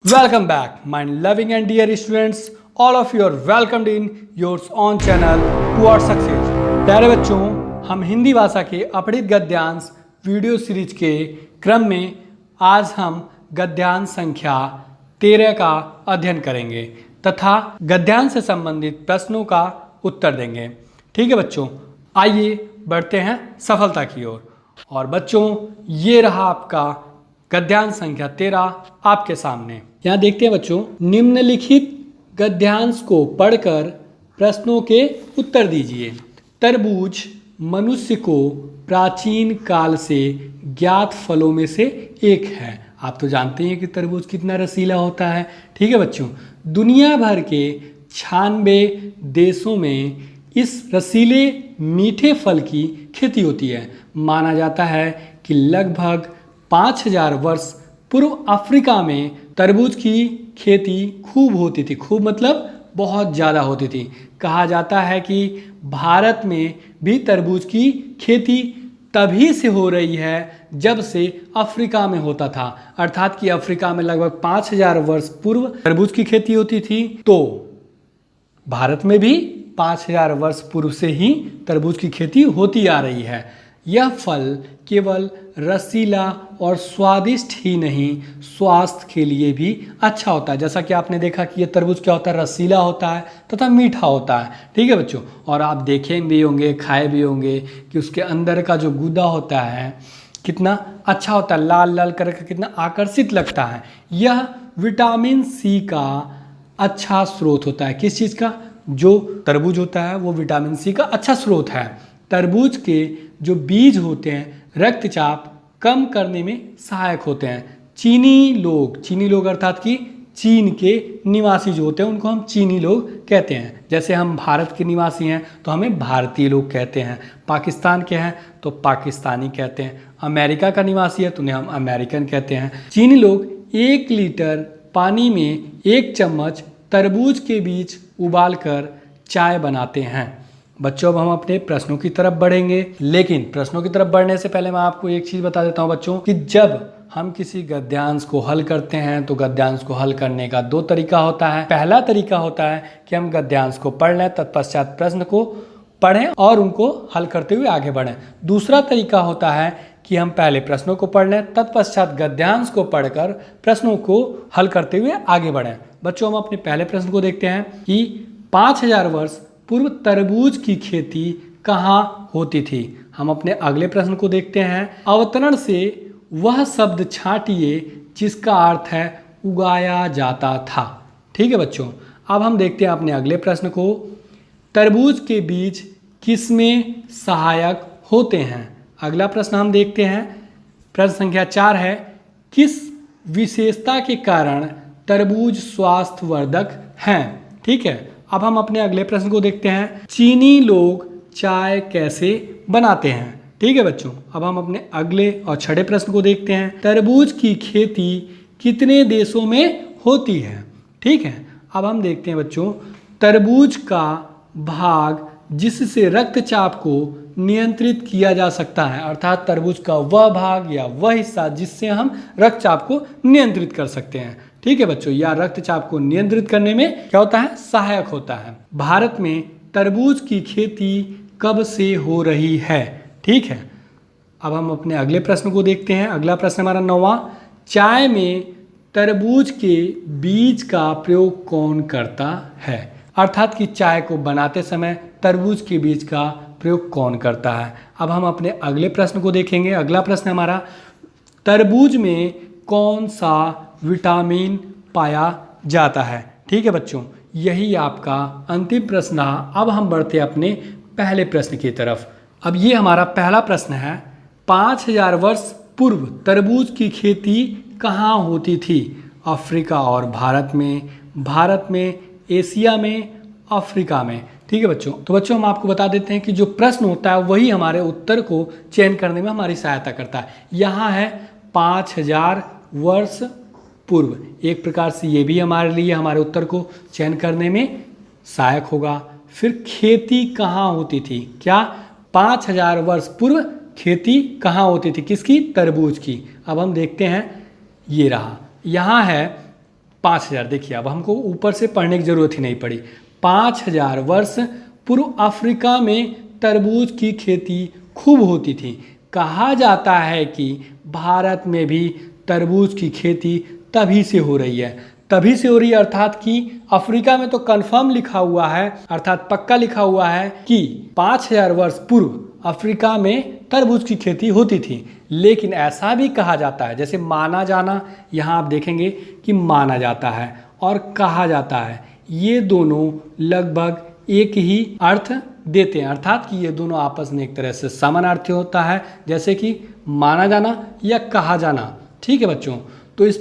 Welcome back, my loving and dear students. All of you are welcomed in your own channel Towards Success. प्यारे बच्चों, हम हिंदी भाषा के अपठित गद्यांश video series के क्रम में आज हम गद्यांश संख्या 13 का अध्ययन करेंगे तथा गद्यांश से संबंधित प्रश्नों का उत्तर देंगे। ठीक है बच्चों, आइए बढ़ते हैं सफलता की ओर। और बच्चों, ये रहा आपका गद्यांश संख्या 13 आपके सामने। यहाँ देखते हैं बच्चों, निम्नलिखित गद्यांश को पढ़कर प्रश्नों के उत्तर दीजिए। तरबूज मनुष्य को प्राचीन काल से ज्ञात फलों में से एक है। आप तो जानते हैं कि तरबूज कितना रसीला होता है। ठीक है बच्चों, दुनिया भर के 96 देशों में इस रसीले मीठे फल की खेती होती है। माना जाता है कि लगभग 5000 वर्ष पूर्व अफ्रीका में तरबूज की खेती खूब होती थी। खूब मतलब बहुत ज़्यादा होती थी। कहा जाता है कि भारत में भी तरबूज की खेती तभी से हो रही है जब से अफ्रीका में होता था। अर्थात कि अफ्रीका में लगभग 5000 वर्ष पूर्व तरबूज की खेती होती थी, तो भारत में भी 5000 वर्ष पूर्व से ही तरबूज की खेती होती आ रही है। यह फल केवल रसीला और स्वादिष्ट ही नहीं, स्वास्थ्य के लिए भी अच्छा होता है। जैसा कि आपने देखा कि यह तरबूज क्या होता है, रसीला होता है तथा मीठा होता है। ठीक है बच्चों, और आप देखे भी होंगे, खाए भी होंगे कि उसके अंदर का जो गूदा होता है कितना अच्छा होता है, लाल लाल करके कितना आकर्षित लगता है। यह विटामिन सी का अच्छा स्रोत होता है। किस चीज़ का? जो तरबूज होता है वो विटामिन सी का अच्छा स्रोत है। तरबूज के जो बीज होते हैं रक्तचाप कम करने में सहायक होते हैं। चीनी लोग अर्थात कि चीन के निवासी जो होते हैं उनको हम चीनी लोग कहते हैं। जैसे हम भारत के निवासी हैं तो हमें भारतीय लोग कहते हैं, पाकिस्तान के हैं तो पाकिस्तानी कहते हैं, अमेरिका का निवासी है तो उन्हें हम अमेरिकन कहते हैं। चीनी लोग 1 लीटर पानी में 1 चम्मच तरबूज के बीज उबालकर चाय बनाते हैं। बच्चों, अब हम अपने प्रश्नों की तरफ बढ़ेंगे, लेकिन प्रश्नों की तरफ बढ़ने से पहले मैं आपको एक चीज़ बता देता हूं बच्चों कि जब हम किसी गद्यांश को हल करते हैं तो गद्यांश को हल करने का 2 तरीका होता है। पहला तरीका होता है कि हम गद्यांश को पढ़ लें, तत्पश्चात प्रश्न को पढ़ें और उनको हल करते हुए आगे बढ़ें। दूसरा तरीका होता है कि हम पहले प्रश्नों को पढ़ लें, तत्पश्चात गद्यांश को पढ़कर प्रश्नों को हल करते हुए आगे बढ़ें। बच्चों, हम अपने पहले प्रश्न को देखते हैं कि 5000 वर्ष पूर्व तरबूज की खेती कहाँ होती थी। हम अपने अगले प्रश्न को देखते हैं। अवतरण से वह शब्द छांटिए जिसका अर्थ है उगाया जाता था। ठीक है बच्चों, अब हम देखते हैं अपने अगले प्रश्न को। तरबूज के बीज किसमें सहायक होते हैं? अगला प्रश्न हम देखते हैं। प्रश्न संख्या 4 है, किस विशेषता के कारण तरबूज स्वास्थ्यवर्धक हैं? ठीक है, अब हम अपने अगले प्रश्न को देखते हैं। चीनी लोग चाय कैसे बनाते हैं? ठीक है बच्चों, अब हम अपने अगले और छठे प्रश्न को देखते हैं। तरबूज की खेती कितने देशों में होती है? ठीक है, अब हम देखते हैं बच्चों, तरबूज का भाग जिससे रक्तचाप को नियंत्रित किया जा सकता है, अर्थात तरबूज का वह भाग या वह हिस्सा जिससे हम रक्तचाप को नियंत्रित कर सकते हैं। ठीक है बच्चों, या रक्तचाप को नियंत्रित करने में क्या होता है? सहायक होता है। भारत में तरबूज की खेती कब से हो रही है? ठीक है, अब हम अपने अगले प्रश्न को देखते हैं। अगला प्रश्न हमारा 9वां। चाय में तरबूज के बीज का प्रयोग कौन करता है? अर्थात कि चाय को बनाते समय तरबूज के बीज का प्रयोग कौन करता है? अब हम अपने अगले प्रश्न को देखेंगे। अगला प्रश्न हमारा, तरबूज में कौन सा विटामिन पाया जाता है? ठीक है बच्चों, यही आपका अंतिम प्रश्न है। अब हम बढ़ते हैं अपने पहले प्रश्न की तरफ। अब ये हमारा पहला प्रश्न है, 5000 वर्ष पूर्व तरबूज की खेती कहाँ होती थी? अफ्रीका और भारत में, एशिया में, अफ्रीका में। ठीक है बच्चों, तो बच्चों हम आपको बता देते हैं कि जो प्रश्न होता है वही हमारे उत्तर को चयन करने में हमारी सहायता करता है। यहाँ है 5000 वर्ष पूर्व, एक प्रकार से ये भी हमारे लिए हमारे उत्तर को चयन करने में सहायक होगा। फिर खेती कहाँ होती थी? क्या 5000 वर्ष पूर्व खेती कहाँ होती थी? किसकी? तरबूज की। अब हम देखते हैं, ये रहा, यहाँ है 5000। देखिए अब हमको ऊपर से पढ़ने की जरूरत ही नहीं पड़ी। 5000 वर्ष पूर्व अफ्रीका में तरबूज की खेती खूब होती थी। कहा जाता है कि भारत में भी तरबूज की खेती तभी से हो रही है। तभी से हो रही है अर्थात कि अफ्रीका में तो कंफर्म लिखा हुआ है, अर्थात पक्का लिखा हुआ है कि 5000 वर्ष पूर्व अफ्रीका में तरबूज की खेती होती थी। लेकिन ऐसा भी कहा जाता है, जैसे माना जाना, यहाँ आप देखेंगे कि माना जाता है और कहा जाता है, ये दोनों लगभग एक ही अर्थ देते हैं, अर्थात कि ये दोनों आपस में एक तरह से समानार्थी होता है, जैसे कि माना जाना या कहा जाना। ठीक है बच्चों, तो इस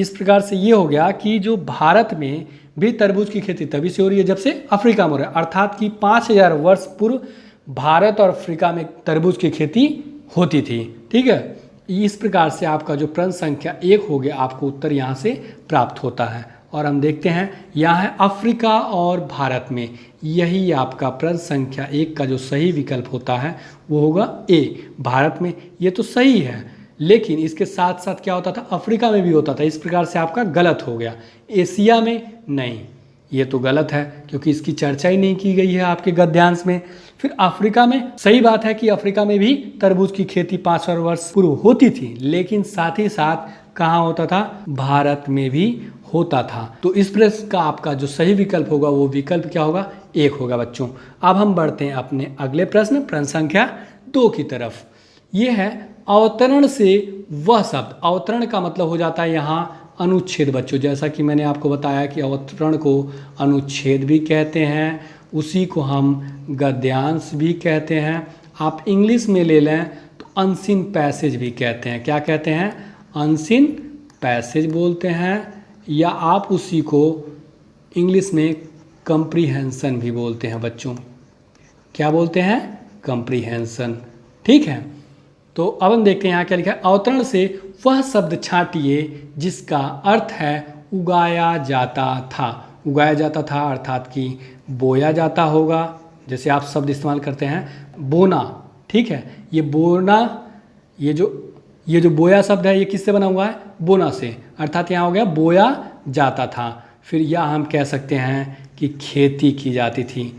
प्रकार से ये हो गया कि जो भारत में भी तरबूज की खेती तभी से हो रही है जब से अफ्रीका में हो रहा है, अर्थात कि 5000 वर्ष पूर्व भारत और अफ्रीका में तरबूज की खेती होती थी। ठीक है, इस प्रकार से आपका जो प्रश्न संख्या 1 हो गया, आपको उत्तर यहाँ से प्राप्त होता है। और हम देखते हैं यहाँ है अफ्रीका और भारत में, यही आपका प्रश्न संख्या 1 का जो सही विकल्प होता है वो होगा ए, भारत में। ये तो सही है, लेकिन इसके साथ साथ क्या होता था, अफ्रीका में भी होता था, इस प्रकार से आपका गलत हो गया। एशिया में नहीं, ये तो गलत है क्योंकि इसकी चर्चा ही नहीं की गई है आपके गद्यांश में। फिर अफ्रीका में, सही बात है कि अफ्रीका में भी तरबूज की खेती 500 वर्ष पूर्व होती थी, लेकिन साथ ही साथ कहाँ होता था, भारत में भी होता था। तो इस प्रश्न का आपका जो सही विकल्प होगा वो विकल्प क्या होगा, 1 होगा बच्चों। अब हम बढ़ते हैं अपने अगले प्रश्न संख्या 2 की तरफ। ये है अवतरण से वह शब्द। अवतरण का मतलब हो जाता है यहाँ अनुच्छेद बच्चों, जैसा कि मैंने आपको बताया कि अवतरण को अनुच्छेद भी कहते हैं, उसी को हम गद्यांश भी कहते हैं। आप इंग्लिश में ले लें तो अनसीन पैसेज भी कहते हैं। क्या कहते हैं, अनसीन पैसेज बोलते हैं, या आप उसी को इंग्लिश में कंप्रीहेंशन भी बोलते हैं बच्चों। क्या बोलते हैं, कंप्रीहेंशन। ठीक है, तो अब हम देखते हैं यहाँ क्या लिखा है, अवतरण से वह शब्द छांटिए जिसका अर्थ है उगाया जाता था। उगाया जाता था अर्थात कि बोया जाता होगा, जैसे आप शब्द इस्तेमाल करते हैं बोना। ठीक है, ये बोना, ये जो बोया शब्द है ये किससे बना हुआ है, बोना से, अर्थात यहाँ हो गया बोया जाता था। फिर यह हम कह सकते हैं कि खेती की जाती थी।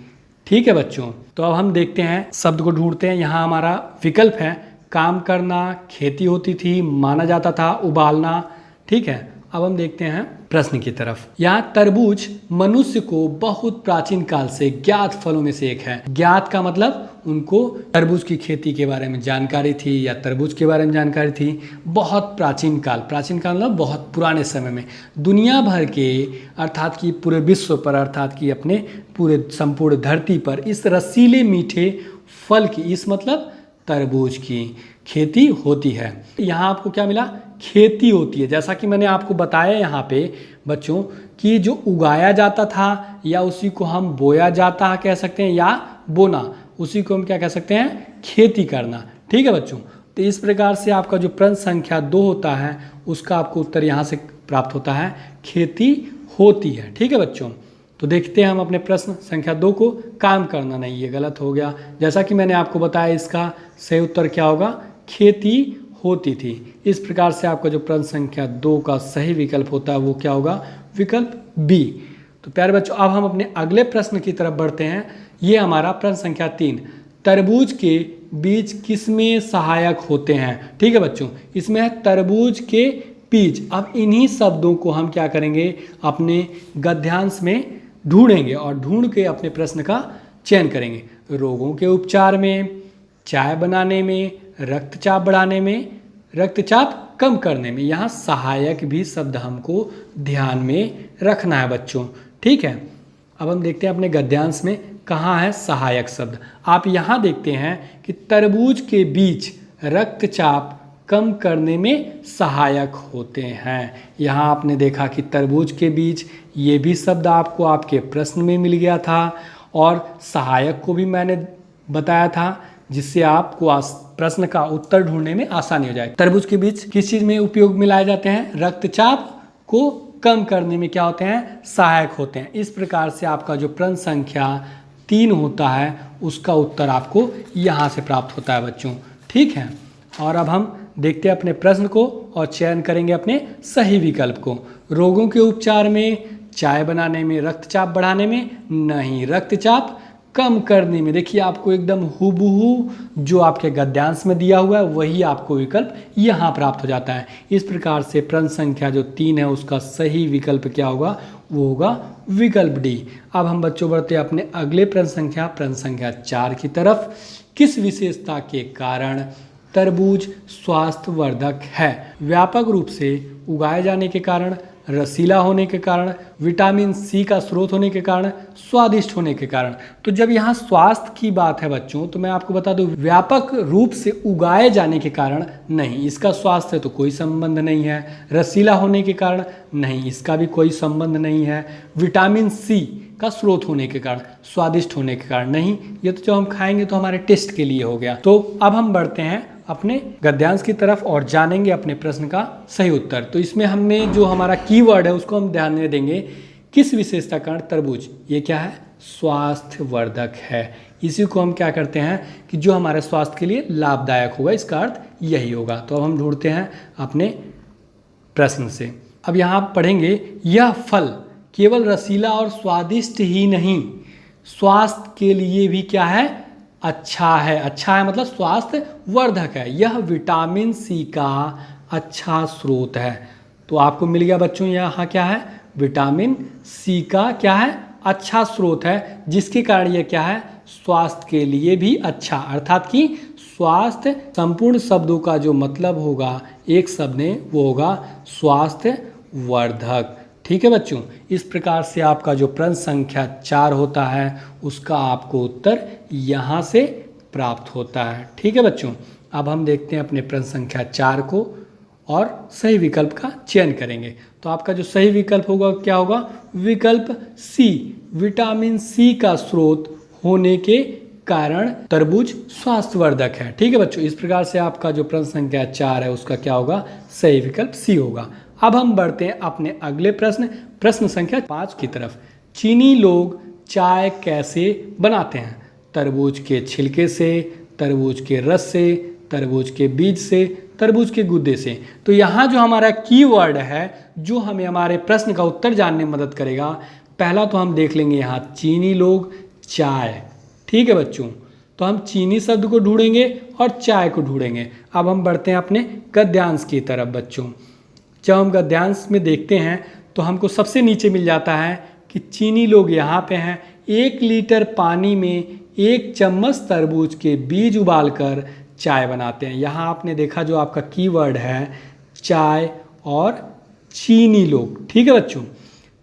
ठीक है बच्चों, तो अब हम देखते हैं शब्द को ढूंढते हैं। यहाँ हमारा विकल्प है काम करना, खेती होती थी, माना जाता था, उबालना। ठीक है, अब हम देखते हैं प्रश्न की तरफ। यहाँ तरबूज मनुष्य को बहुत प्राचीन काल से ज्ञात फलों में से एक है। ज्ञात का मतलब उनको तरबूज की खेती के बारे में जानकारी थी या तरबूज के बारे में जानकारी थी बहुत प्राचीन काल। प्राचीन काल मतलब बहुत पुराने समय में दुनिया भर के, अर्थात कि पूरे विश्व पर, अर्थात कि अपने पूरे संपूर्ण धरती पर इस रसीले मीठे फल की, इस मतलब तरबूज की खेती होती है। यहाँ आपको क्या मिला, खेती होती है। जैसा कि मैंने आपको बताया यहाँ पे बच्चों कि जो उगाया जाता था या उसी को हम बोया जाता कह सकते हैं, या बोना, उसी को हम क्या कह सकते हैं, खेती करना। ठीक है बच्चों, तो इस प्रकार से आपका जो प्रश्न संख्या 2 होता है उसका आपको उत्तर यहाँ से प्राप्त होता है, खेती होती है। ठीक है बच्चों, तो देखते हैं हम अपने प्रश्न संख्या 2 को। काम करना नहीं, ये गलत हो गया। जैसा कि मैंने आपको बताया इसका सही उत्तर क्या होगा, खेती होती थी। इस प्रकार से आपका जो प्रश्न संख्या 2 का सही विकल्प होता है वो क्या होगा, विकल्प बी। तो प्यारे बच्चों, अब हम अपने अगले प्रश्न की तरफ बढ़ते हैं। ये हमारा प्रश्न संख्या 3, तरबूज के बीज किसमें सहायक होते हैं। ठीक है बच्चों, इसमें है तरबूज के बीज। अब इन्हीं शब्दों को हम क्या करेंगे, अपने गद्यांश में ढूंढेंगे और ढूंढ के अपने प्रश्न का चयन करेंगे। रोगों के उपचार में, चाय बनाने में, रक्तचाप बढ़ाने में, रक्तचाप कम करने में। यहाँ सहायक भी शब्द हमको ध्यान में रखना है बच्चों। ठीक है, अब हम देखते हैं अपने गद्यांश में कहाँ है सहायक शब्द। आप यहाँ देखते हैं कि तरबूज के बीज रक्तचाप कम करने में सहायक होते हैं। यहाँ आपने देखा कि तरबूज के बीज, ये भी शब्द आपको आपके प्रश्न में मिल गया था, और सहायक को भी मैंने बताया था, जिससे आपको प्रश्न का उत्तर ढूंढने में आसानी हो जाए। तरबूज के बीज किस चीज़ में उपयोग में लाए जाते हैं, रक्तचाप को कम करने में क्या होते हैं, सहायक होते हैं। इस प्रकार से आपका जो प्रश्न संख्या 3 होता है उसका उत्तर आपको यहाँ से प्राप्त होता है बच्चों। ठीक है, और अब हम देखते हैं अपने प्रश्न को और चयन करेंगे अपने सही विकल्प को। रोगों के उपचार में, चाय बनाने में, रक्तचाप बढ़ाने में नहीं, रक्तचाप कम करने में। देखिए आपको एकदम हूबहू जो आपके गद्यांश में दिया हुआ है वही आपको विकल्प यहाँ प्राप्त हो जाता है। इस प्रकार से प्रश्न संख्या जो 3 है उसका सही विकल्प क्या होगा, वो होगा विकल्प डी। अब हम बच्चों बढ़ते हैं अपने अगले प्रश्न संख्या 4 की तरफ। किस विशेषता के कारण तरबूज स्वास्थ्यवर्धक है? व्यापक रूप से उगाए जाने के कारण, रसीला होने के कारण, विटामिन सी का स्रोत होने के कारण, स्वादिष्ट होने के कारण। तो जब यहाँ स्वास्थ्य की बात है बच्चों, तो मैं आपको बता दूं व्यापक रूप से उगाए जाने के कारण नहीं, इसका स्वास्थ्य तो कोई संबंध नहीं है। रसीला होने के कारण नहीं, इसका भी कोई संबंध नहीं है। विटामिन सी का स्रोत होने के कारण, स्वादिष्ट होने के कारण नहीं, ये तो जब हम खाएंगे तो हमारे टेस्ट के लिए हो गया। तो अब हम बढ़ते हैं अपने गद्यांश की तरफ और जानेंगे अपने प्रश्न का सही उत्तर। तो इसमें हमें जो हमारा कीवर्ड है उसको हम ध्यान में देंगे। किस विशेषता कारण तरबूज, ये क्या है, स्वास्थ्यवर्धक है। इसी को हम क्या करते हैं कि जो हमारे स्वास्थ्य के लिए लाभदायक होगा, इसका अर्थ यही होगा। तो अब हम ढूंढते हैं अपने प्रश्न से। अब यहाँ पढ़ेंगे, यह फल केवल रसीला और स्वादिष्ट ही नहीं, स्वास्थ्य के लिए भी क्या है, अच्छा है। अच्छा है मतलब स्वास्थ्य वर्धक है। यह विटामिन सी का अच्छा स्रोत है। तो आपको मिल गया बच्चों, यहाँ क्या है, विटामिन सी का क्या है, अच्छा स्रोत है, जिसके कारण यह क्या है, स्वास्थ्य के लिए भी अच्छा। अर्थात कि स्वास्थ्य संपूर्ण शब्दों का जो मतलब होगा एक शब्द ने, वो होगा स्वास्थ्य वर्धक। ठीक है बच्चों, इस प्रकार से आपका जो प्रश्न संख्या 4 होता है उसका आपको उत्तर यहाँ से प्राप्त होता है। ठीक है बच्चों, अब हम देखते हैं अपने प्रश्न संख्या 4 को और सही विकल्प का चयन करेंगे। तो आपका जो सही विकल्प होगा क्या होगा, विकल्प सी, विटामिन सी का स्रोत होने के कारण तरबूज स्वास्थ्यवर्धक है। ठीक है बच्चों, इस प्रकार से आपका जो प्रश्न संख्या 4 है उसका क्या होगा, सही विकल्प सी होगा। अब हम बढ़ते हैं अपने अगले प्रश्न संख्या 5 की तरफ। चीनी लोग चाय कैसे बनाते हैं? तरबूज के छिलके से, तरबूज के रस से, तरबूज के बीज से, तरबूज के गुद्दे से। तो यहाँ जो हमारा कीवर्ड है जो हमें हमारे प्रश्न का उत्तर जानने में मदद करेगा, पहला तो हम देख लेंगे यहाँ चीनी लोग चाय। ठीक है बच्चों, तो हम चीनी शब्द को ढूंढेंगे और चाय को ढूंढेंगे। अब हम बढ़ते हैं अपने गद्यांश की तरफ बच्चों। जब हम गद्यांश में देखते हैं तो हमको सबसे नीचे मिल जाता है कि चीनी लोग यहाँ पे हैं। 1 लीटर पानी में 1 चम्मच तरबूज के बीज उबालकर चाय बनाते हैं। यहाँ आपने देखा जो आपका कीवर्ड है चाय और चीनी लोग। ठीक है बच्चों,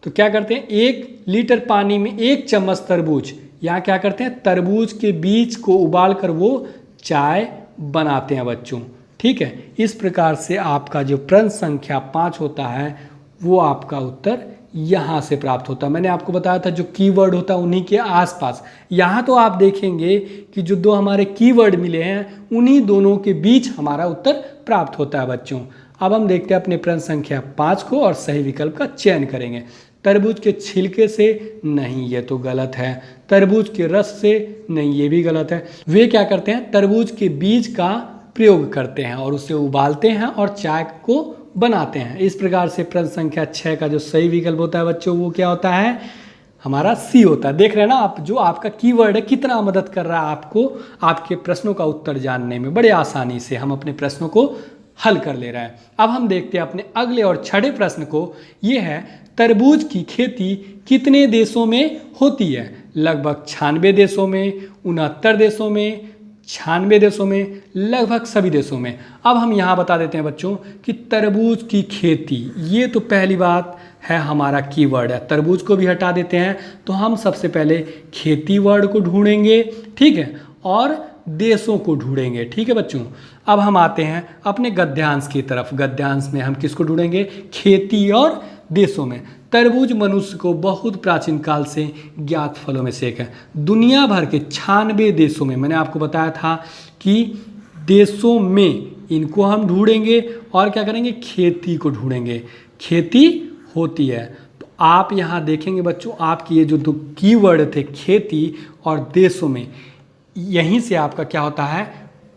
तो क्या करते हैं, 1 लीटर पानी में 1 चम्मच तरबूज, यहाँ क्या करते हैं, तरबूज के बीज को उबालकर वो चाय बनाते हैं बच्चों। ठीक है, इस प्रकार से आपका जो प्रश्न संख्या 5 होता है वो आपका उत्तर यहाँ से प्राप्त होता है। मैंने आपको बताया था जो कीवर्ड होता है उन्हीं के आसपास। यहाँ तो आप देखेंगे कि जो दो हमारे कीवर्ड मिले हैं उन्हीं दोनों के बीच हमारा उत्तर प्राप्त होता है बच्चों। अब हम देखते हैं अपने प्रश्न संख्या 5 को और सही विकल्प का चयन करेंगे। तरबूज के छिलके से, नहीं ये तो गलत है। तरबूज के रस से, नहीं ये भी गलत है। वे क्या करते हैं, तरबूज के बीज का प्रयोग करते हैं और उसे उबालते हैं और चाय को बनाते हैं। इस प्रकार से प्रश्न संख्या 6 का जो सही विकल्प होता है बच्चों वो क्या होता है, हमारा सी होता है। देख रहे हैं ना आप, जो आपका कीवर्ड है कितना मदद कर रहा है आपको आपके प्रश्नों का उत्तर जानने में। बड़े आसानी से हम अपने प्रश्नों को हल कर ले रहे हैं। अब हम देखते हैं अपने अगले और छठे प्रश्न को। ये है, तरबूज की खेती कितने देशों में होती है? लगभग 96 देशों में, 69 देशों में, 96 देशों में, लगभग सभी देशों में। अब हम यहाँ बता देते हैं बच्चों कि तरबूज की खेती, ये तो पहली बात है हमारा कीवर्ड है। तरबूज को भी हटा देते हैं तो हम सबसे पहले खेती वर्ड को ढूंढेंगे, ठीक है, और देशों को ढूंढेंगे। ठीक है बच्चों, अब हम आते हैं अपने गद्यांश की तरफ। गद्यांश में हम किसको ढूंढेंगे, खेती और देशों में। तरबूज मनुष्य को बहुत प्राचीन काल से ज्ञात फलों में से एक है। दुनिया भर के 96 देशों में, मैंने आपको बताया था कि देशों में इनको हम ढूंढेंगे और क्या करेंगे, खेती को ढूंढेंगे। खेती होती है तो आप यहाँ देखेंगे बच्चों, आपकी ये जो दो कीवर्ड थे खेती और देशों में, यहीं से आपका क्या होता है,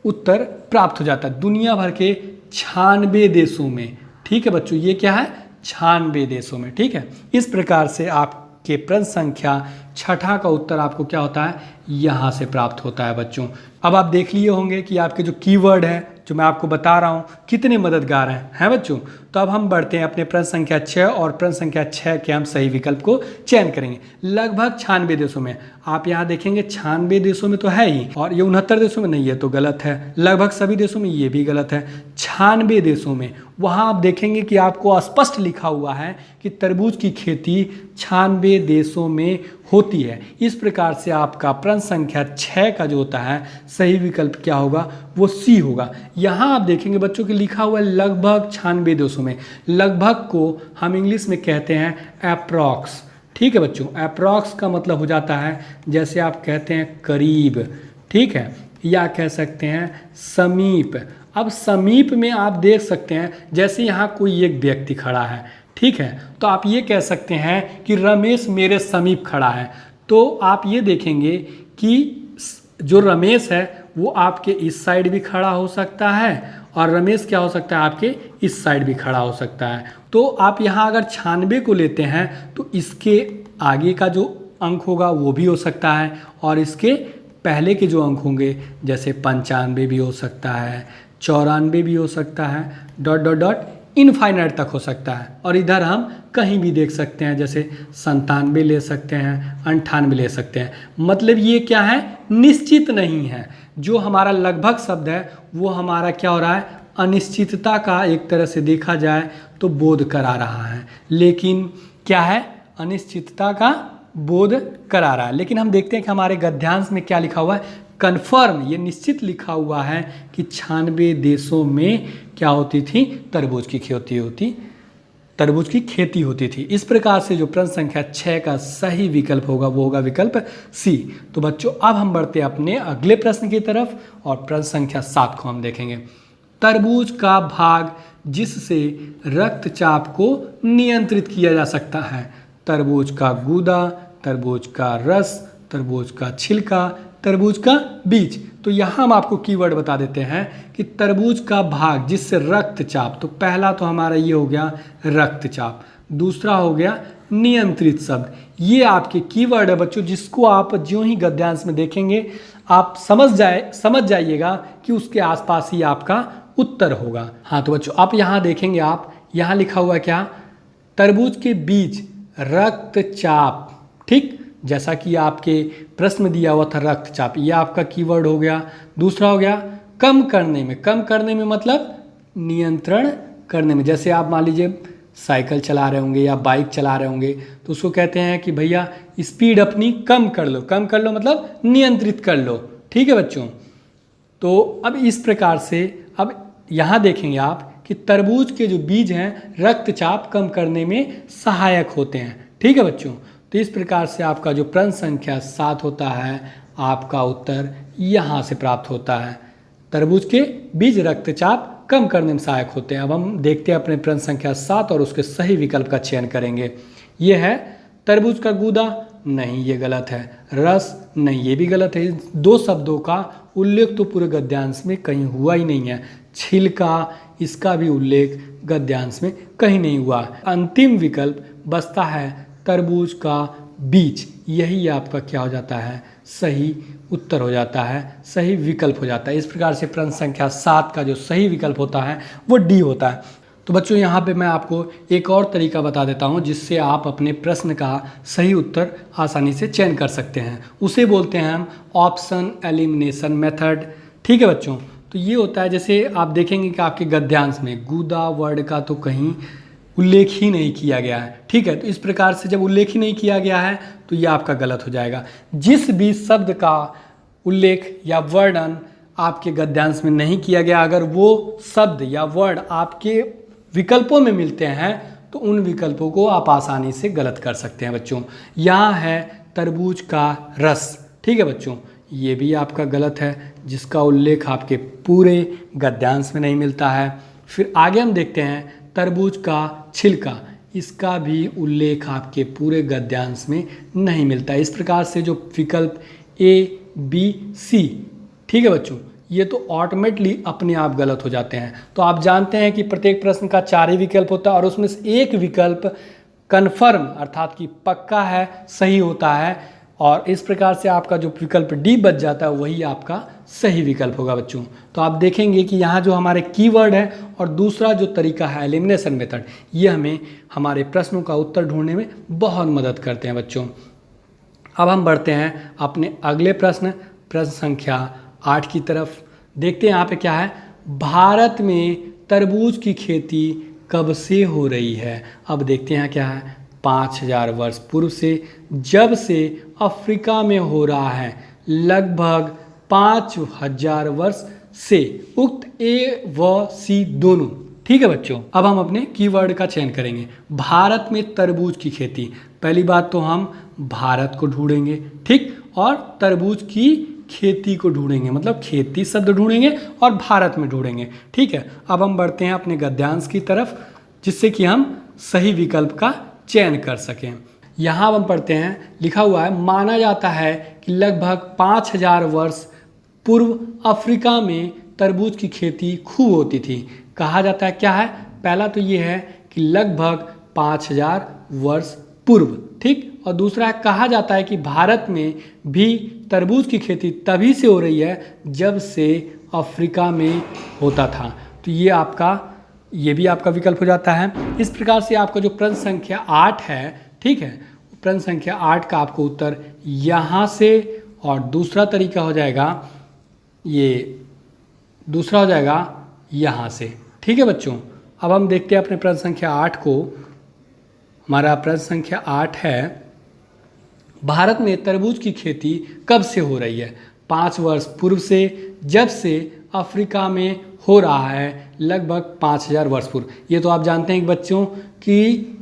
उत्तर प्राप्त हो जाता है। दुनिया भर के 96 देशों में। ठीक है बच्चों, ये क्या है, 96 देशों में। ठीक है, इस प्रकार से आपके प्रश्न संख्या 6 का उत्तर आपको क्या होता है, यहाँ से प्राप्त होता है बच्चों। अब आप देख लिए होंगे कि आपके जो कीवर्ड है जो मैं आपको बता रहा हूँ कितने मददगार हैं बच्चों। तो अब हम बढ़ते हैं अपने प्रश्न संख्या 6 और प्रश्न संख्या 6 के हम सही विकल्प को चयन करेंगे। लगभग 96 देशों में, आप यहाँ देखेंगे 96 देशों में तो है ही, और ये 69 देशों में नहीं है तो गलत है। लगभग सभी देशों में ये भी गलत है। 96 देशों में वहाँ आप देखेंगे कि आपको स्पष्ट लिखा हुआ है कि तरबूज की खेती 96 देशों में होती है। इस प्रकार से आपका प्रश्न संख्या 6 का जो होता है सही विकल्प क्या होगा, वो सी होगा। यहाँ आप देखेंगे बच्चों कि लिखा हुआ है लगभग 96 देशों में। लगभग को हम इंग्लिश में कहते हैं अप्रॉक्स। ठीक है बच्चों, अप्रॉक्स का मतलब हो जाता है जैसे आप कहते हैं करीब, ठीक है, या कह सकते हैं समीप। अब समीप में आप देख सकते हैं जैसे यहाँ कोई एक व्यक्ति खड़ा है, ठीक है, तो आप ये कह सकते हैं कि रमेश मेरे समीप खड़ा है। तो आप ये देखेंगे कि जो रमेश है वो आपके इस साइड भी खड़ा हो सकता है और रमेश क्या हो सकता है, आपके इस साइड भी खड़ा हो सकता है। तो आप यहाँ अगर 96 को लेते हैं तो इसके आगे का जो अंक होगा वो भी हो सकता है और इसके पहले के जो अंक होंगे जैसे 95 भी हो सकता है, 94 भी हो सकता है, डॉट डॉट डॉट इनफाइनाइट तक हो सकता है। और इधर हम कहीं भी देख सकते हैं जैसे 97 ले सकते हैं, 98 ले सकते हैं। मतलब ये क्या है, निश्चित नहीं है। जो हमारा लगभग शब्द है वो हमारा क्या हो रहा है, अनिश्चितता का एक तरह से देखा जाए तो बोध करा रहा है। लेकिन क्या है, अनिश्चितता का बोध करा रहा है। लेकिन हम देखते हैं कि हमारे गद्यांश में क्या लिखा हुआ है, कन्फर्म, ये निश्चित लिखा हुआ है कि 96 देशों में क्या होती थी, तरबूज की खेती होती थी। इस प्रकार से जो प्रश्न संख्या 6 का सही विकल्प होगा वो होगा विकल्प सी। तो बच्चों अब हम बढ़ते हैं अपने अगले प्रश्न की तरफ और प्रश्न संख्या 7 को हम देखेंगे। तरबूज का भाग जिससे रक्तचाप को नियंत्रित किया जा सकता है, तरबूज का गूदा, तरबूज का रस, तरबूज का छिलका, तरबूज का बीज। तो यहाँ हम आपको कीवर्ड बता देते हैं कि तरबूज का भाग जिससे रक्तचाप, तो पहला तो हमारा ये हो गया रक्तचाप, दूसरा हो गया नियंत्रित शब्द। ये आपके कीवर्ड है बच्चों, जिसको आप ज्यों ही गद्यांश में देखेंगे आप समझ जाइएगा कि उसके आसपास ही आपका उत्तर होगा। हाँ तो बच्चों आप यहाँ देखेंगे, आप यहाँ लिखा हुआ क्या, तरबूज के बीज रक्तचाप, ठीक, जैसा कि आपके प्रश्न में दिया हुआ था रक्तचाप, ये आपका कीवर्ड हो गया। दूसरा हो गया कम करने में, कम करने में मतलब नियंत्रण करने में। जैसे आप मान लीजिए साइकिल चला रहे होंगे या बाइक चला रहे होंगे तो उसको कहते हैं कि भैया स्पीड अपनी कम कर लो, कम कर लो मतलब नियंत्रित कर लो। ठीक है बच्चों, तो अब इस प्रकार से अब यहाँ देखेंगे आप कि तरबूज के जो बीज हैं रक्तचाप कम करने में सहायक होते हैं। ठीक है बच्चों, तो इस प्रकार से आपका जो प्रश्न संख्या 7 होता है आपका उत्तर यहाँ से प्राप्त होता है। तरबूज के बीज रक्तचाप कम करने में सहायक होते हैं। अब हम देखते हैं अपने प्रश्न संख्या 7 और उसके सही विकल्प का चयन करेंगे। ये है तरबूज का गूदा, नहीं ये गलत है, रस, नहीं ये भी गलत है। इन दो शब्दों का उल्लेख तो पूरे गद्यांश में कहीं हुआ ही नहीं है। छिलका, इसका भी उल्लेख गद्यांश में कहीं नहीं हुआ। अंतिम विकल्प बचता है तरबूज का बीज, यही आपका क्या हो जाता है, सही उत्तर हो जाता है, सही विकल्प हो जाता है। इस प्रकार से प्रश्न संख्या 7 का जो सही विकल्प होता है वो डी होता है। तो बच्चों यहाँ पे मैं आपको एक और तरीका बता देता हूँ जिससे आप अपने प्रश्न का सही उत्तर आसानी से चयन कर सकते हैं। उसे बोलते हैं हम ऑप्शन एलिमिनेशन मेथड। ठीक है बच्चों, तो ये होता है जैसे आप देखेंगे कि आपके गद्यांश में गूदा वर्ड का तो कहीं उल्लेख ही नहीं किया गया है। ठीक है, तो इस प्रकार से जब उल्लेख ही नहीं किया गया है तो ये आपका गलत हो जाएगा। जिस भी शब्द का उल्लेख या वर्णन आपके गद्यांश में नहीं किया गया, अगर वो शब्द या वर्ड आपके विकल्पों में मिलते हैं तो उन विकल्पों को आप आसानी से गलत कर सकते हैं बच्चों। यहाँ है तरबूज का रस, ठीक है बच्चों, ये भी आपका गलत है, जिसका उल्लेख आपके पूरे गद्यांश में नहीं मिलता है। फिर आगे हम देखते हैं तरबूज का छिलका, इसका भी उल्लेख आपके पूरे गद्यांश में नहीं मिलता है। इस प्रकार से जो विकल्प ए बी सी, ठीक है बच्चों, ये तो ऑटोमेटिकली अपने आप गलत हो जाते हैं। तो आप जानते हैं कि प्रत्येक प्रश्न का 4 ही विकल्प होता है और उसमें से एक विकल्प कन्फर्म अर्थात कि पक्का है, सही होता है, और इस प्रकार से आपका जो विकल्प डी बच जाता है वही आपका सही विकल्प होगा बच्चों। तो आप देखेंगे कि यहाँ जो हमारे कीवर्ड है और दूसरा जो तरीका है एलिमिनेशन मेथड, ये हमें हमारे प्रश्नों का उत्तर ढूंढने में बहुत मदद करते हैं बच्चों। अब हम बढ़ते हैं अपने अगले प्रश्न संख्या 8 की तरफ। देखते हैं यहाँ पे क्या है। भारत में तरबूज की खेती कब से हो रही है? अब देखते हैं क्या है। 5000 वर्ष पूर्व से, जब से अफ्रीका में हो रहा है, लगभग 5000 वर्ष से। उक्त ए व सी दोनों। ठीक है बच्चों, अब हम अपने कीवर्ड का चयन करेंगे। भारत में तरबूज की खेती, पहली बात तो हम भारत को ढूंढेंगे, ठीक, और तरबूज की खेती को ढूंढेंगे, मतलब खेती शब्द ढूंढेंगे और भारत में ढूंढेंगे। ठीक है, अब हम बढ़ते हैं अपने गद्यांश की तरफ, जिससे कि हम सही विकल्प का चयन कर सकें। यहाँ हम पढ़ते हैं, लिखा हुआ है, माना जाता है कि लगभग 5000 वर्ष पूर्व अफ्रीका में तरबूज की खेती खूब होती थी। कहा जाता है क्या है, पहला तो ये है कि लगभग 5000 वर्ष पूर्व, ठीक, और दूसरा है कहा जाता है कि भारत में भी तरबूज की खेती तभी से हो रही है जब से अफ्रीका में होता था। तो ये भी आपका विकल्प हो जाता है। इस प्रकार से आपका जो प्रश्न संख्या 8 है, ठीक है, प्रश्न संख्या 8 का आपको उत्तर यहाँ से, और दूसरा तरीका हो जाएगा, ये दूसरा हो जाएगा यहाँ से। ठीक है बच्चों, अब हम देखते हैं अपने प्रश्न संख्या 8 को। हमारा प्रश्न संख्या 8 है, भारत में तरबूज की खेती कब से हो रही है? 5 वर्ष पूर्व से, जब से अफ्रीका में हो रहा है, लगभग 5000 वर्ष पूर्व। ये तो आप जानते हैं कि बच्चों कि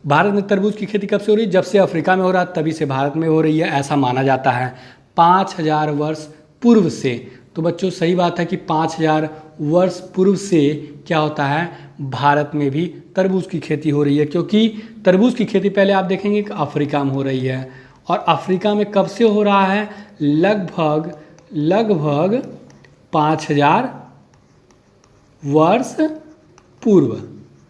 भारत में तरबूज की खेती कब से हो रही है? जब से अफ्रीका में हो रहा है तभी से भारत में हो रही है, ऐसा माना जाता है। 5000 वर्ष पूर्व से, तो बच्चों सही बात है कि 5000 वर्ष पूर्व से क्या होता है, भारत में भी तरबूज की खेती हो रही है, क्योंकि तरबूज की खेती पहले आप देखेंगे कि अफ्रीका में हो रही है, और अफ्रीका में कब से हो रहा है? लगभग 5000 वर्ष पूर्व।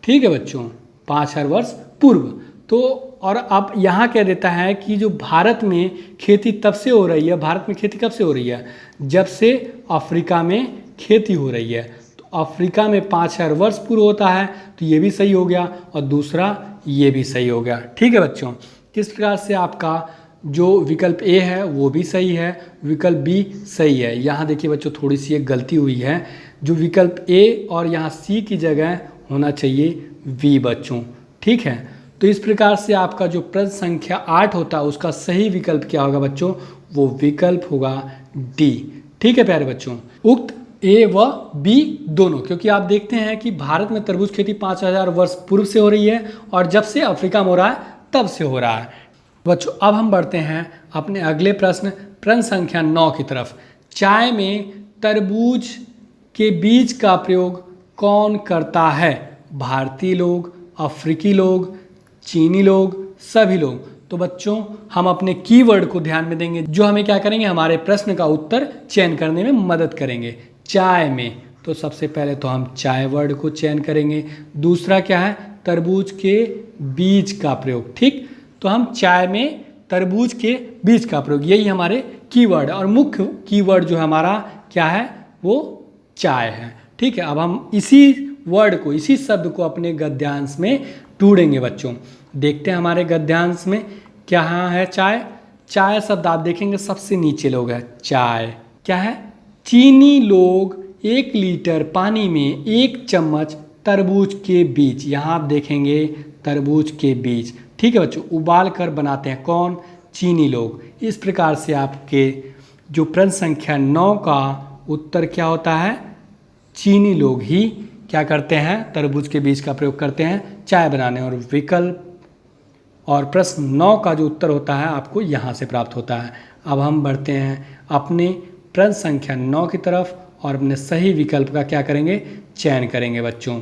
ठीक है बच्चों, 5000 वर्ष पूर्व। तो और अब यहाँ कह देता है कि जो भारत में खेती तब से हो रही है, भारत में खेती कब से हो रही है? जब से अफ्रीका में खेती हो रही है। तो अफ्रीका में 5000 वर्ष पूर्व होता है, तो ये भी सही हो गया, और दूसरा ये भी सही हो गया। ठीक है बच्चों, किस प्रकार से आपका जो विकल्प ए है वो भी सही है, विकल्प बी सही है। यहाँ देखिए बच्चों, थोड़ी सी एक गलती हुई है, जो विकल्प ए और यहाँ सी की जगह होना चाहिए वी बच्चों। ठीक है, तो इस प्रकार से आपका जो प्रश्न संख्या 8 होता है उसका सही विकल्प क्या होगा बच्चों? वो विकल्प होगा डी। ठीक है प्यारे बच्चों, उक्त ए व बी दोनों, क्योंकि आप देखते हैं कि भारत में तरबूज खेती 5000 वर्ष पूर्व से हो रही है, और जब से अफ्रीका में हो रहा है तब से हो रहा है बच्चों। अब हम बढ़ते हैं अपने अगले प्रश्न संख्या 9 की तरफ। चाय में तरबूज के बीज का प्रयोग कौन करता है? भारतीय लोग, अफ्रीकी लोग, चीनी लोग, सभी लोग। तो बच्चों हम अपने कीवर्ड को ध्यान में देंगे, जो हमें क्या करेंगे, हमारे प्रश्न का उत्तर चयन करने में मदद करेंगे। चाय में, तो सबसे पहले तो हम चाय वर्ड को चयन करेंगे। दूसरा क्या है? तरबूज के बीज का प्रयोग। ठीक, तो हम चाय में तरबूज के बीज का प्रयोग, यही हमारे कीवर्ड है, और मुख्य कीवर्ड जो हमारा क्या है, वो चाय है। ठीक है, अब हम इसी वर्ड को, इसी शब्द को अपने गद्यांश में ढूंढेंगे बच्चों। देखते हैं हमारे गद्यांश में क्या है। चाय, चाय शब्द आप देखेंगे सबसे नीचे लोग है। चाय क्या है? चीनी लोग 1 लीटर पानी में 1 चम्मच तरबूज के बीज, यहाँ आप देखेंगे तरबूज के बीज, ठीक है बच्चों, उबाल कर बनाते हैं। कौन? चीनी लोग। इस प्रकार से आपके जो प्रश्न संख्या 9 का उत्तर क्या होता है? चीनी लोग ही क्या करते हैं? तरबूज के बीज का प्रयोग करते हैं चाय बनाने। और विकल्प और प्रश्न 9 का जो उत्तर होता है आपको यहाँ से प्राप्त होता है। अब हम बढ़ते हैं अपने प्रश्न संख्या 9 की तरफ, और अपने सही विकल्प का क्या करेंगे? चयन करेंगे बच्चों।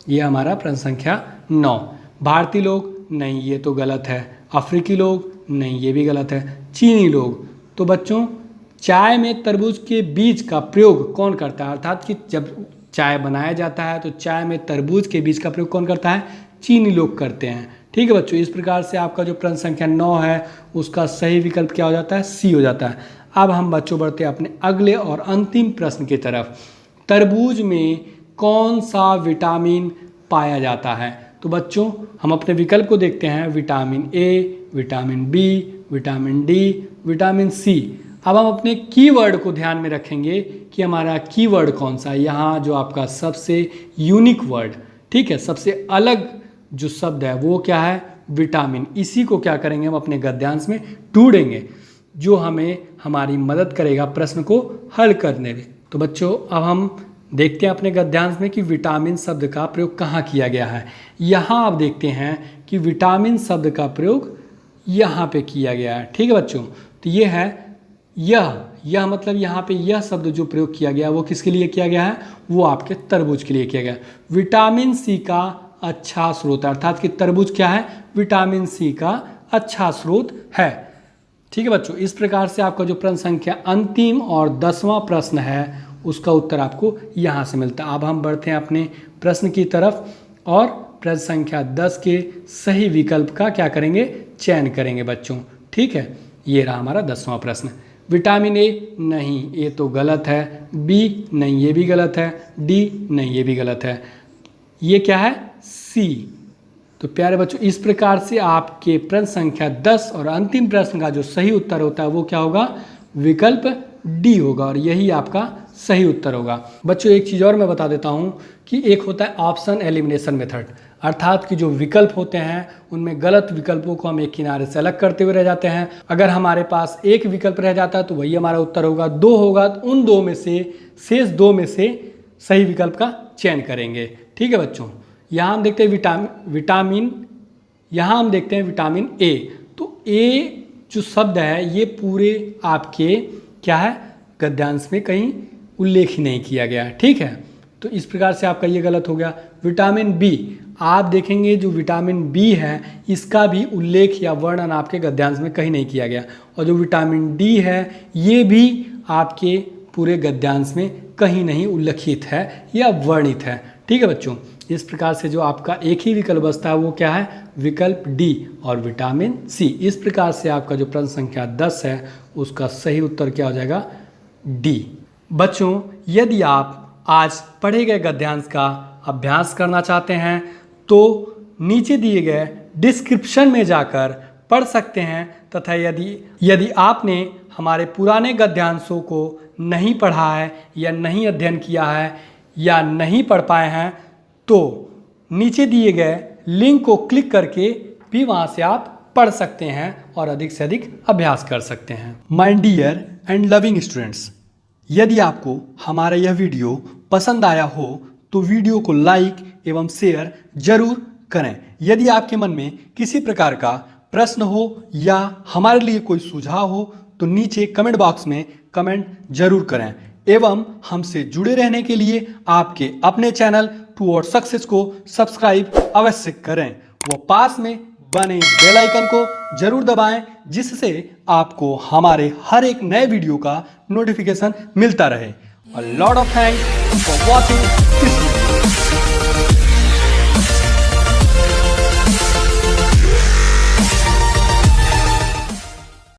ये हमारा प्रश्न संख्या 9। भारतीय लोग, नहीं ये तो गलत है। अफ्रीकी लोग, नहीं ये भी गलत है। चीनी लोग, तो बच्चों चाय में तरबूज के बीज का प्रयोग कौन करता है? अर्थात कि जब चाय बनाया जाता है तो चाय में तरबूज के बीज का प्रयोग कौन करता है? चीनी लोग करते हैं। ठीक है बच्चों, इस प्रकार से आपका जो प्रश्न संख्या 9 है उसका सही विकल्प क्या हो जाता है? सी हो जाता है। अब हम बच्चों बढ़ते हैं अपने अगले और अंतिम प्रश्न की तरफ। तरबूज में कौन सा विटामिन पाया जाता है? तो बच्चों हम अपने विकल्प को देखते हैं, vitamin A, vitamin B, vitamin D, vitamin C. अब हम अपने कीवर्ड को ध्यान में रखेंगे कि हमारा कीवर्ड कौन सा है। यहाँ जो आपका सबसे यूनिक वर्ड, ठीक है, सबसे अलग जो शब्द है वो क्या है? विटामिन। इसी को क्या करेंगे हम अपने गद्यांश में ढूंढेंगे, जो हमें हमारी मदद करेगा प्रश्न को हल करने में। तो बच्चों अब हम देखते हैं अपने गद्यांश में कि विटामिन शब्द का प्रयोग कहाँ किया गया है। यहाँ आप देखते हैं कि विटामिन शब्द का प्रयोग यहाँ पे किया गया है। ठीक है बच्चों, तो ये है यह मतलब यहाँ पे यह शब्द जो प्रयोग किया गया वो किसके लिए किया गया है? वो आपके तरबूज के लिए किया गया। विटामिन सी का अच्छा स्रोत है, अर्थात कि तरबूज क्या है? विटामिन सी का अच्छा स्रोत है। ठीक है बच्चों, इस प्रकार से आपका जो प्रश्न संख्या अंतिम और 10वां प्रश्न है उसका उत्तर आपको यहाँ से मिलता है। अब हम बढ़ते हैं अपने प्रश्न की तरफ और प्रश्न संख्या 10 के सही विकल्प का क्या करेंगे? चयन करेंगे बच्चों। ठीक है, ये रहा हमारा 10वां प्रश्न। विटामिन ए नहीं, ये तो गलत है। बी नहीं, ये भी गलत है। डी नहीं, ये भी गलत है। ये क्या है? सी। तो प्यारे बच्चों इस प्रकार से आपके प्रश्न संख्या 10 और अंतिम प्रश्न का जो सही उत्तर होता है वो क्या होगा? विकल्प डी होगा और यही आपका सही उत्तर होगा। बच्चों एक चीज़ और मैं बता देता हूँ कि एक होता है ऑप्शन एलिमिनेशन मेथड, अर्थात कि जो विकल्प होते हैं उनमें गलत विकल्पों को हम एक किनारे से अलग करते हुए रह जाते हैं। अगर हमारे पास एक विकल्प रह जाता है तो वही हमारा उत्तर होगा। 2 होगा तो उन 2 में से शेष 2 में से सही विकल्प का चयन करेंगे। ठीक है बच्चों, यहाँ हम देखते हैं विटामिन यहाँ हम देखते हैं विटामिन ए। तो ए जो शब्द है ये पूरे आपके क्या है? गद्यांश में कहीं उल्लेख ही नहीं किया गया है। ठीक है, तो इस प्रकार से आपका ये गलत हो गया। विटामिन बी, आप देखेंगे जो विटामिन बी है इसका भी उल्लेख या वर्णन आपके गद्यांश में कहीं नहीं किया गया, और जो विटामिन डी है ये भी आपके पूरे गद्यांश में कहीं नहीं उल्लेखित है या वर्णित है। ठीक है बच्चों, इस प्रकार से जो आपका एक ही विकल्प बचता है वो क्या है? विकल्प डी और विटामिन सी। इस प्रकार से आपका जो प्रश्न संख्या 10 है उसका सही उत्तर क्या हो जाएगा? डी। बच्चों यदि आप आज पढ़े गए गद्यांश का अभ्यास करना चाहते हैं तो नीचे दिए गए डिस्क्रिप्शन में जाकर पढ़ सकते हैं, तथा यदि आपने हमारे पुराने गद्यांशों को नहीं पढ़ा है या नहीं अध्ययन किया है या नहीं पढ़ पाए हैं तो नीचे दिए गए लिंक को क्लिक करके भी वहाँ से आप पढ़ सकते हैं और अधिक से अधिक अभ्यास कर सकते हैं। My dear and loving students, यदि आपको हमारा यह वीडियो पसंद आया हो तो वीडियो को लाइक एवं शेयर जरूर करें। यदि आपके मन में किसी प्रकार का प्रश्न हो या हमारे लिए कोई सुझाव हो तो नीचे कमेंट बॉक्स में कमेंट जरूर करें, एवं हमसे जुड़े रहने के लिए आपके अपने चैनल टुवर्ड्स सक्सेस को सब्सक्राइब अवश्य करें। वो पास में बने बेल आइकन को जरूर दबाएं जिससे आपको हमारे हर एक नए वीडियो का नोटिफिकेशन मिलता रहे। A lot of thanks for watching this video.